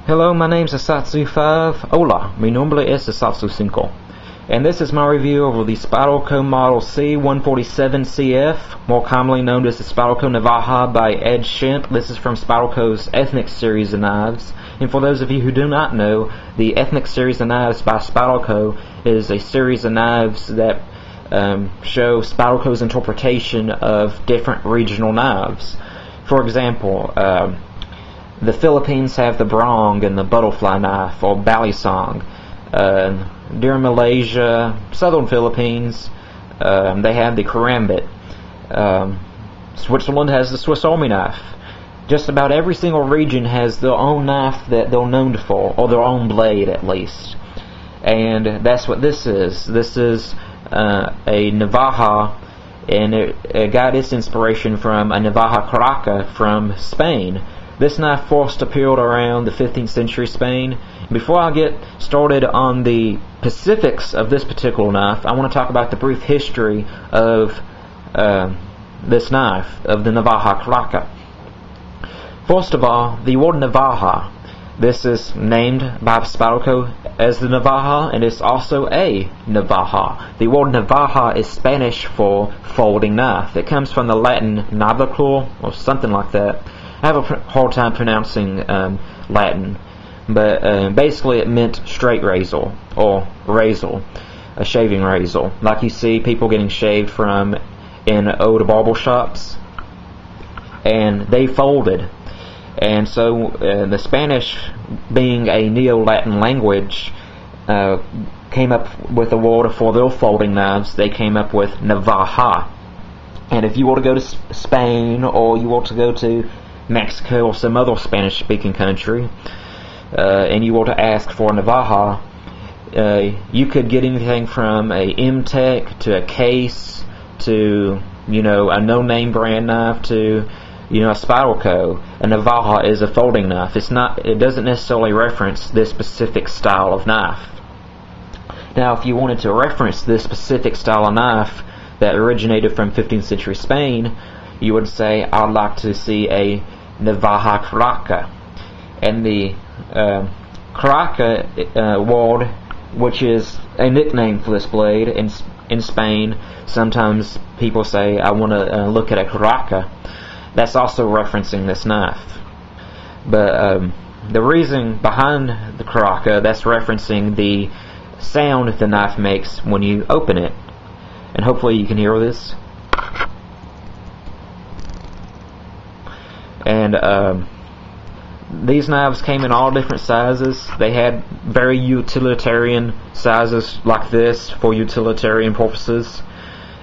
Hello, my name's Asatsu 5. Hola, mi nombre es Asatsu 5. And this is my review of the spyderco model C147CF, more commonly known as the spyderco Navaja by Ed Shemp. This is from Spyderco's Ethnic series of knives. And for those of you who do not know, the Ethnic series of knives by Spyderco is a series of knives that show Spyderco's interpretation of different regional knives. For example, the Philippines have the barong and the butterfly knife, or balisong. During Malaysia, southern Philippines, they have the karambit. Switzerland has the Swiss Army knife. Just about every single region has their own knife that they're known for, or their own blade at least. And that's what this is. This is a Navaja, and it got its inspiration from a Navaja caraca from Spain. This knife first appeared around the 15th century Spain. Before I get started on the specifics of this particular knife, I want to talk about the brief history of this knife, of the Navaja caraca. First of all, the word Navaja. This is named by Spyderco as the Navaja, and it's also a Navaja. The word Navaja is Spanish for folding knife. It comes from the Latin Navaja, or something like that. I have a hard time pronouncing Latin, but basically it meant straight razor, or razor, a shaving razor, like you see people getting shaved from in old barber shops, and they folded. And so the Spanish, being a Neo-Latin language, came up with a word for their folding knives. They came up with Navaja. And if you were to go to Spain, or you were to go to Mexico or some other Spanish-speaking country, and you were to ask for a Navaja, you could get anything from a M-Tech to a case to, a no-name brand knife to, a Spyderco. A Navaja is a folding knife. It doesn't necessarily reference this specific style of knife. Now, if you wanted to reference this specific style of knife that originated from 15th century Spain, you would say, I'd like to see a Navaja caraca. And the caraca word, which is a nickname for this blade in Spain, sometimes people say, I want to look at a caraca. That's also referencing this knife. But the reason behind the caraca, that's referencing the sound the knife makes when you open it. And hopefully you can hear this. And these knives came in all different sizes. They had very utilitarian sizes like this for utilitarian purposes.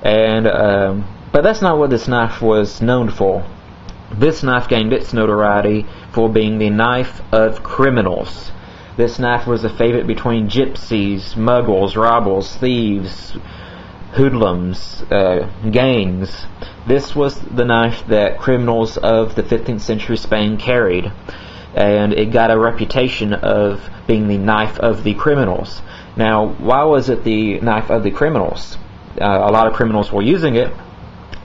And but that's not what this knife was known for. This knife gained its notoriety for being the knife of criminals. This knife was a favorite between gypsies, muggles, robbers, thieves, hoodlums, gangs. This was the knife that criminals of the 15th century Spain carried, and it got a reputation of being the knife of the criminals. Now, why was it the knife of the criminals? A lot of criminals were using it.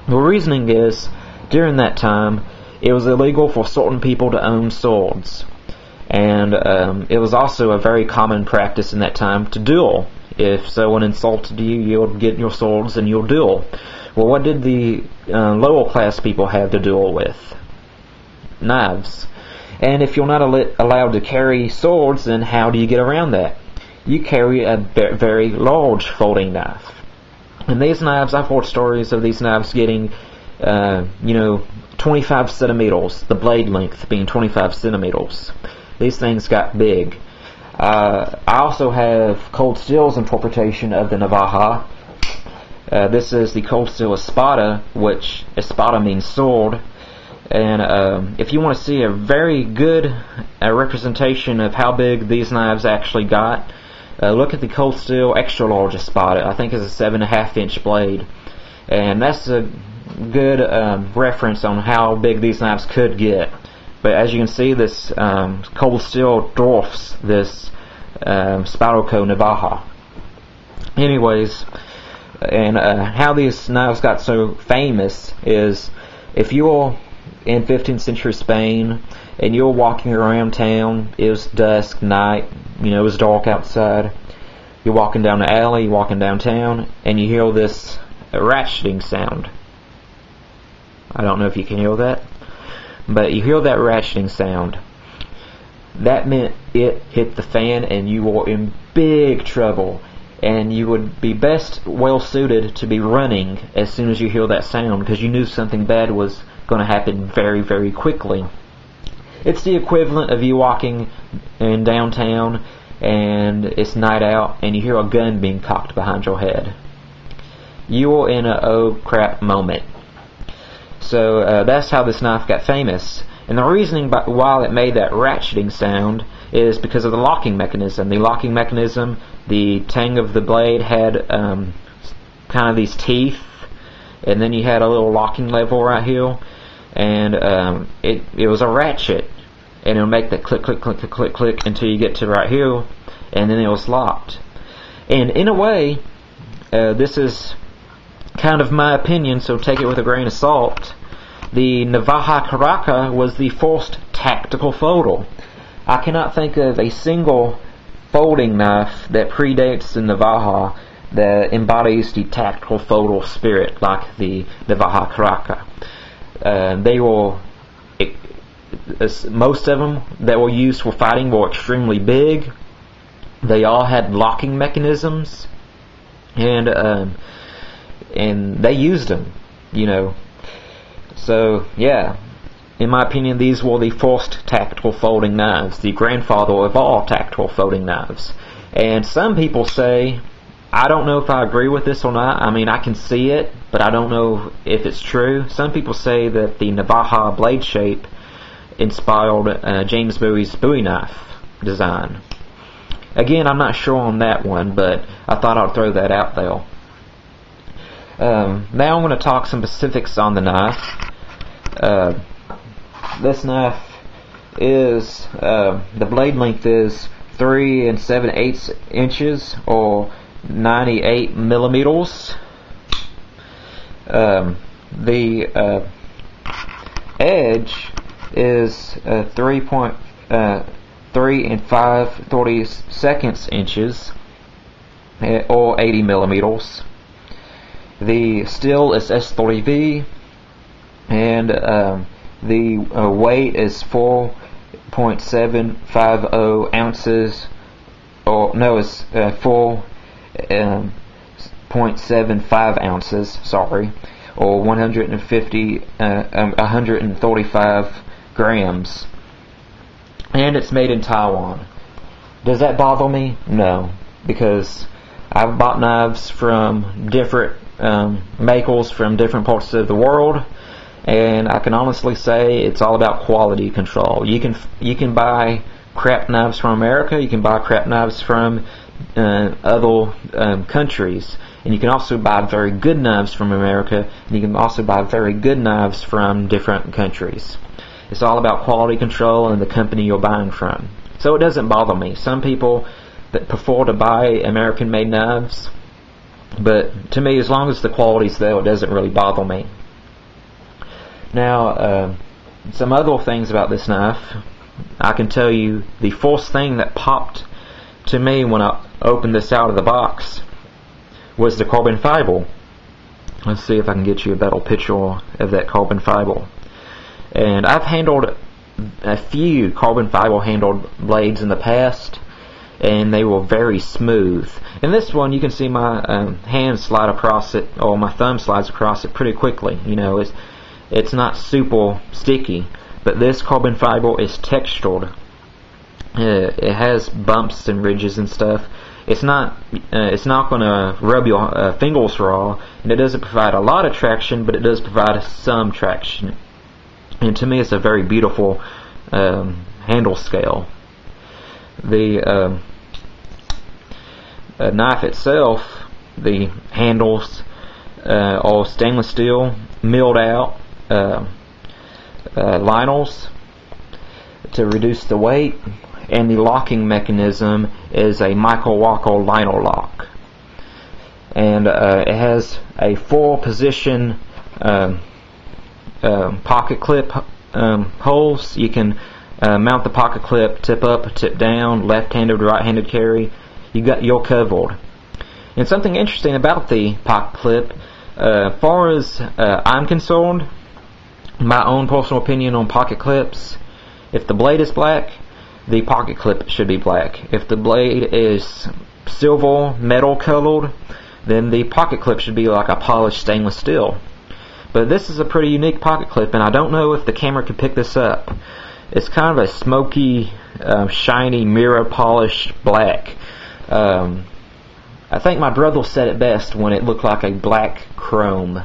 The reasoning is, during that time, it was illegal for certain people to own swords, and it was also a very common practice in that time to duel. If someone insulted you, you'll get your swords and you'll duel. Well, what did the lower class people have to duel with? Knives. And if you're not allowed to carry swords, then how do you get around that? You carry a very large folding knife. And these knives, I've heard stories of these knives getting, 25 centimeters, the blade length being 25 centimeters. These things got big. I also have Cold Steel's interpretation of the Navaja. This is the Cold Steel Espada, which Espada means sword. And if you want to see a very good representation of how big these knives actually got, look at the Cold Steel Extra Large Espada. I think it's a 7.5-inch blade. And that's a good reference on how big these knives could get. But as you can see, this Cold Steel dwarfs this Spyderco Navaja. Anyways, and how these knives got so famous is, if you're in 15th century Spain, and you're walking around town. It was dusk, night, it was dark outside. You're walking down the alley, you're walking downtown, and you hear this ratcheting sound. I don't know if you can hear that, but you hear that ratcheting sound. That meant it hit the fan and you were in big trouble, and you would be best well suited to be running as soon as you hear that sound, because you knew something bad was going to happen very, very quickly. It's the equivalent of you walking in downtown and it's night out and you hear a gun being cocked behind your head. You're in a oh crap moment. So that's how this knife got famous. And the reasoning why it made that ratcheting sound is because of the locking mechanism. The locking mechanism, the tang of the blade had kind of these teeth, and then you had a little locking level right here, and it was a ratchet, and it would make that click, click, click, click, click, click until you get to right here, and then it was locked. And in a way, this is kind of my opinion, so take it with a grain of salt. The Navaja Caraca was the first tactical folder. I cannot think of a single folding knife that predates the Navaja that embodies the tactical folder spirit like the Navaja Caraca. They were, most of them that were used for fighting were extremely big. They all had locking mechanisms, and they used them, So, yeah, in my opinion, these were the first tactical folding knives, the grandfather of all tactical folding knives. And some people say, I don't know if I agree with this or not. I mean, I can see it, but I don't know if it's true. Some people say that the Navaja blade shape inspired James Bowie's Bowie knife design. Again, I'm not sure on that one, but I thought I'd throw that out there. Now I'm going to talk some specifics on the knife. This knife is, the blade length is 3 7/8 inches, or 98 millimeters. The edge is 3 5/32 inches, or 80 millimeters. The steel is S30V, and the weight is 4.750 ounces, or no, it's 4.75 ounces, sorry, or 135 grams, and it's made in Taiwan. Does that bother me? No, because I've bought knives from different makers from different parts of the world, and I can honestly say it's all about quality control. You can buy crap knives from America, you can buy crap knives from other countries, and you can also buy very good knives from America, and you can also buy very good knives from different countries. It's all about quality control and the company you're buying from. So it doesn't bother me. Some people that prefer to buy American-made knives, but to me, as long as the quality's there, it doesn't really bother me. Now, some other things about this knife. I can tell you the first thing that popped to me when I opened this out of the box was the carbon fiber. Let's see if I can get you a better picture of that carbon fiber. And I've handled a few carbon fiber handled blades in the past, and they were very smooth. In this one, you can see my hand slide across it, or my thumb slides across it pretty quickly. It's not super sticky, but this carbon fiber is textured. It has bumps and ridges and stuff. It's not going to rub your fingers raw, and it doesn't provide a lot of traction, but it does provide some traction. And to me, it's a very beautiful handle scale. The knife itself, the handles are stainless steel, milled out liners to reduce the weight, and the locking mechanism is a Michael Walker liner lock. And it has a 4-position pocket clip holes. You can mount the pocket clip tip up, tip down, left-handed, right-handed carry. You're covered. And something interesting about the pocket clip, far as I'm concerned, my own personal opinion on pocket clips, if the blade is black, the pocket clip should be black. If the blade is silver, metal colored, then the pocket clip should be like a polished stainless steel. But this is a pretty unique pocket clip, and I don't know if the camera can pick this up. It's kind of a smoky, shiny, mirror polished black. I think my brother said it best when it looked like a black chrome.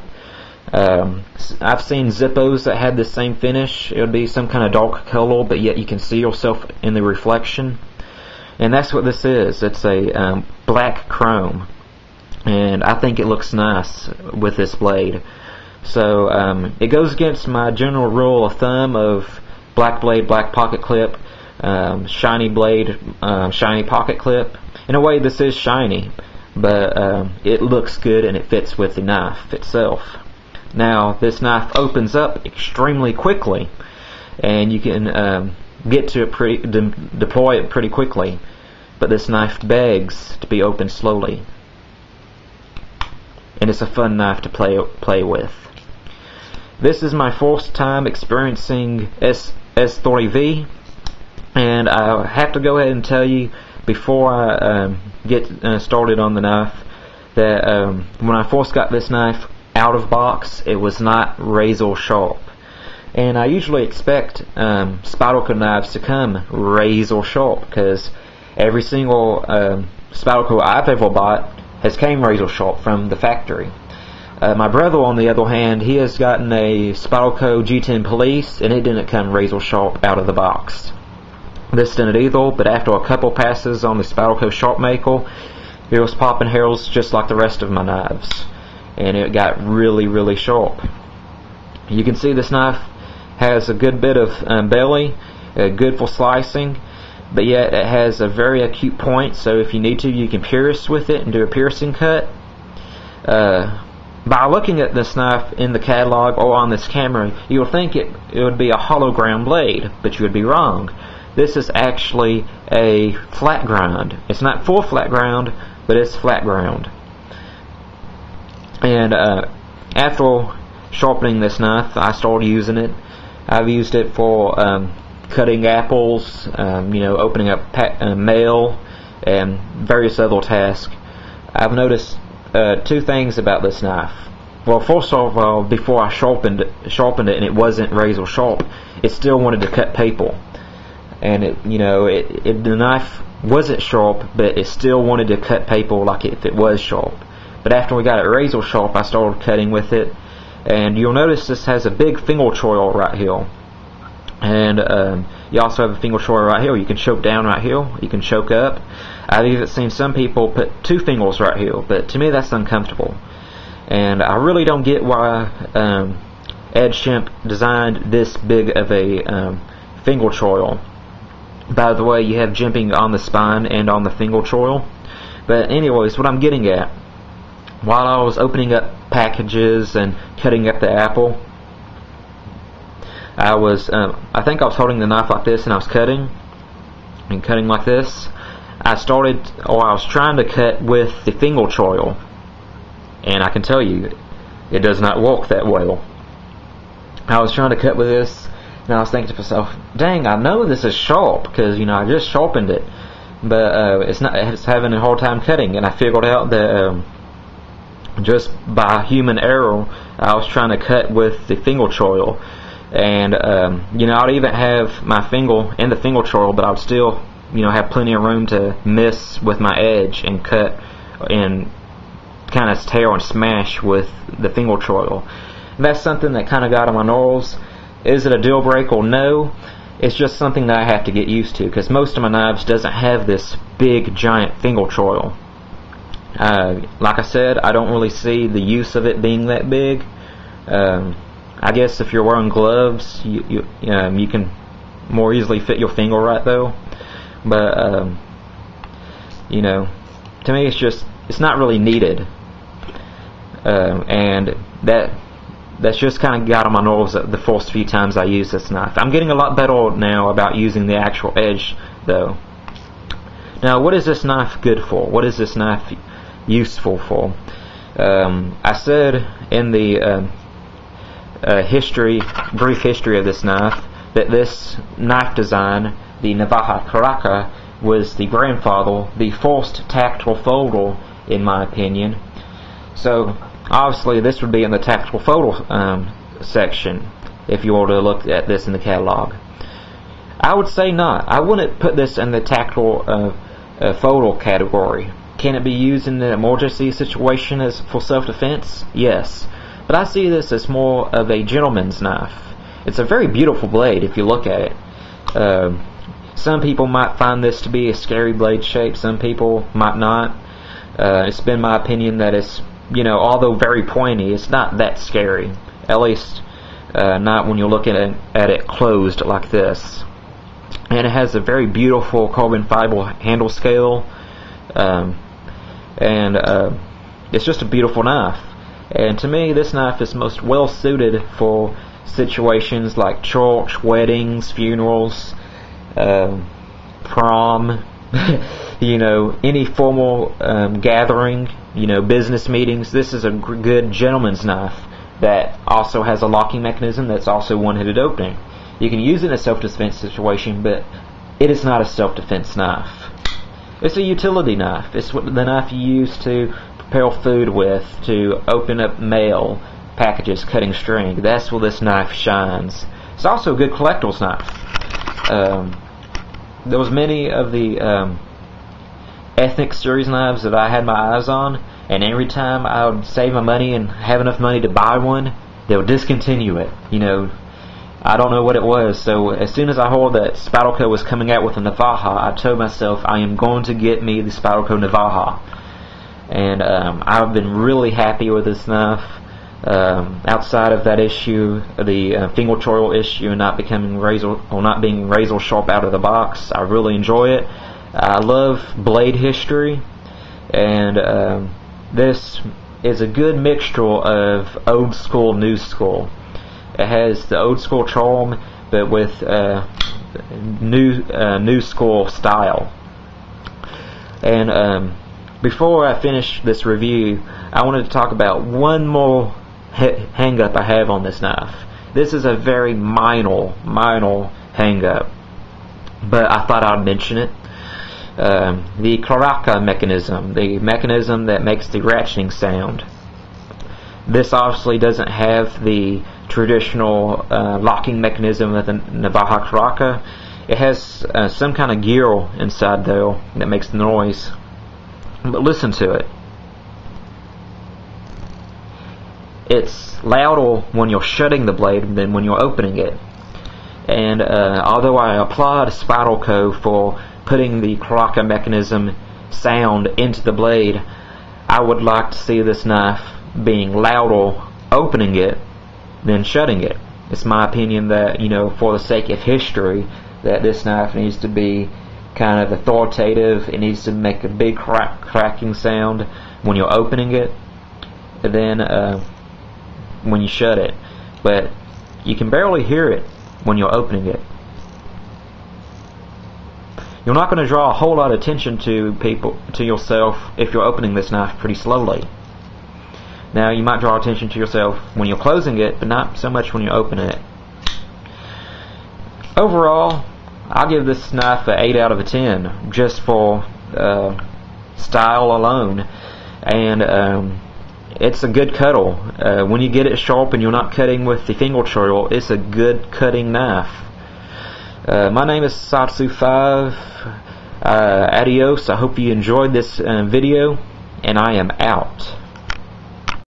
I've seen Zippos that had the same finish. It would be some kind of dark color, but yet you can see yourself in the reflection. And that's what this is. It's a black chrome. And I think it looks nice with this blade. So it goes against my general rule of thumb of black blade, black pocket clip, shiny blade, shiny pocket clip. In a way, this is shiny, but it looks good and it fits with the knife itself. Now, this knife opens up extremely quickly, and you can get to it deploy it pretty quickly. But this knife begs to be opened slowly, and it's a fun knife to play with. This is my first time experiencing S30V, and I have to go ahead and tell you before I get started on the knife that when I first got this knife out of box, it was not razor sharp. And I usually expect spyderco knives to come razor sharp, because every single spyderco I've ever bought has came razor sharp from the factory. My brother, on the other hand, he has gotten a spyderco G10 Police, and it didn't come razor sharp out of the box. This didn't either, but after a couple passes on the spyderco Sharp Maker, it was popping hairs just like the rest of my knives, and it got really, really sharp. You can see this knife has a good bit of belly, good for slicing, but yet it has a very acute point, so if you need to, you can pierce with it and do a piercing cut. By looking at this knife in the catalog or on this camera, you would think it would be a hollow ground blade, but you would be wrong. This is actually a flat ground. It's not full flat ground, but it's flat ground. And after sharpening this knife, I started using it. I've used it for cutting apples, opening up mail, and various other tasks. I've noticed two things about this knife. Well, first of all, before I sharpened it and it wasn't razor sharp, it still wanted to cut paper. And the knife wasn't sharp, but it still wanted to cut paper like if it was sharp. But after we got it razor sharp, I started cutting with it, and you'll notice this has a big finger choil right here. And you also have a finger choil right here. You can choke down right here. You can choke up. I've even seen some people put 2 fingers right here, but to me that's uncomfortable. And I really don't get why Ed Shemp designed this big of a finger choil. By the way, you have jimping on the spine and on the finger choil. But anyways, what I'm getting at, while I was opening up packages and cutting up the apple, I think I was holding the knife like this and I was cutting like this. I was trying to cut with the finger choil, and I can tell you, it does not work that well. I was trying to cut with this, and I was thinking to myself, dang, I know this is sharp, because I just sharpened it, but it's having a hard time cutting. And I figured out that just by human error, I was trying to cut with the finger choil, and I'd even have my finger in the finger choil, but I'd still have plenty of room to miss with my edge and cut and kind of tear and smash with the finger choil. And that's something that kind of got on my nerves. Is it a deal breaker? No. It's just something that I have to get used to, because most of my knives doesn't have this big giant finger choil. Like I said, I don't really see the use of it being that big. I guess if you're wearing gloves, you can more easily fit your finger right though. But to me, it's not really needed. And that's just kind of got on my nerves the first few times I use this knife. I'm getting a lot better now about using the actual edge, though. Now, what is this knife good for? What is this knife useful for? I said in the brief history of this knife, that this knife design, the Navaja Caraca, was the grandfather, the first tactical folder, in my opinion. So obviously this would be in the tactical folder section if you were to look at this in the catalog. I would say not. I wouldn't put this in the tactical folder category. Can it be used in an emergency situation as for self-defense? Yes. But I see this as more of a gentleman's knife. It's a very beautiful blade if you look at it. Some people might find this to be a scary blade shape. Some people might not. It's been my opinion that it's, although very pointy, it's not that scary. At least not when you're looking at it closed like this. And it has a very beautiful carbon fiber handle scale. It's just a beautiful knife. And to me, this knife is most well suited for situations like church, weddings, funerals, prom, any formal gathering, business meetings. This is a good gentleman's knife that also has a locking mechanism that's also one-handed opening. You can use it in a self-defense situation, but it is not a self-defense knife. It's a utility knife. It's the knife you use to prepare food with, to open up mail packages, cutting string. That's where this knife shines. It's also a good collector's knife. There was many of the ethnic series knives that I had my eyes on, and every time I would save my money and have enough money to buy one, they would discontinue it. I don't know what it was. So as soon as I heard that Spyderco was coming out with a Navaja, I told myself I am going to get me the Spyderco Navaja. And I've been really happy with this knife. Outside of that issue, the finger choil issue, and not being razor sharp out of the box, I really enjoy it. I love blade history, and this is a good mixture of old school, new school. It has the old school charm, but with new school style. And before I finish this review, I wanted to talk about one more hang-up I have on this knife. This is a very minor hang-up, but I thought I'd mention it. The Caraca mechanism, the mechanism that makes the ratcheting sound. This obviously doesn't have the traditional locking mechanism of the Navaja Caraca. It has some kind of gear inside though that makes the noise. But listen to it. It's louder when you're shutting the blade than when you're opening it. And although I applaud Spyderco for putting the Caraca mechanism sound into the blade, I would like to see this knife being louder opening it than shutting it. It's my opinion that, for the sake of history, that this knife needs to be kind of authoritative. It needs to make a big cracking sound when you're opening it, and then when you shut it. But you can barely hear it when you're opening it. You're not going to draw a whole lot of attention to yourself if you're opening this knife pretty slowly. Now, you might draw attention to yourself when you're closing it, but not so much when you're opening it. Overall, I'll give this knife an 8 out of 10, just for style alone. And it's a good cuddle. When you get it sharp and you're not cutting with the finger choil, it's a good cutting knife. My name is Satsu5. Adios. I hope you enjoyed this video, and I am out.